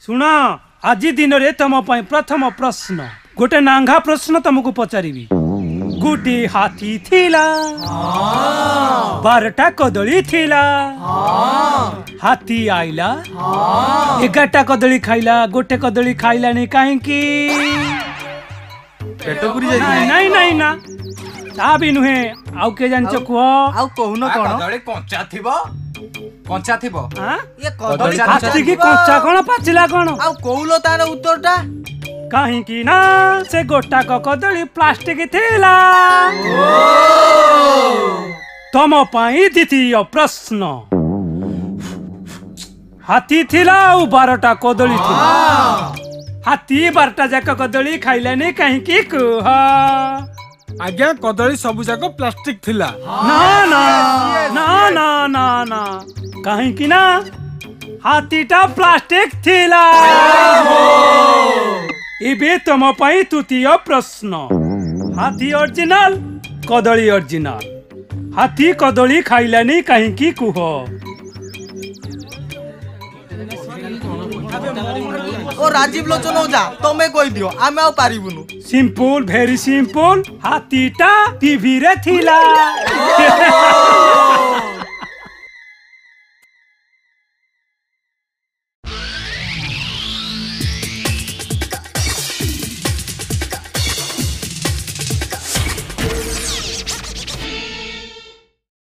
शुण आज दिन रे तुम प्रथम प्रश्न गोटे नांगा प्रश्न तुमको पचारि गोटे हाथी थिला 12टा कदली थिला हाथी आइला 11टा कदली खाइला गोटे कदली खाइलानी कहीं पेट पुरी जाई नहीं नहीं ना ता भी नुहे आउ के जान कह आउ कहून कोन कदली कंचा थिबो हां ये कदली हाथी की कंचा कोन पाचिला कोन आउ कहूलो तार उत्तरटा कहीं की ना से गोटा कदली प्लास्टिक थिला तुम पाई द्वितीय प्रश्न हाथी थिला 12टा कदली थिला हाथी 12टा जाक कदली खाइलानी कहीं की कुह आज्ञा कदली सब जाक प्लास्टिक थिला ना ना ना ना ना ना कहीं की ना हाथीटा प्लास्टिक थिला इबे तुम पाई तृतीय प्रश्न हाथी ओरिजिनल कदली ओरिजिनल हाथी कदली खाइलानी कहीं की कुह ओ राजीव लोचन जा तमे कहि दियो आमे आ पारिबुनु सिंपल वेरी सिंपल हाथीटा टीवी रे थिला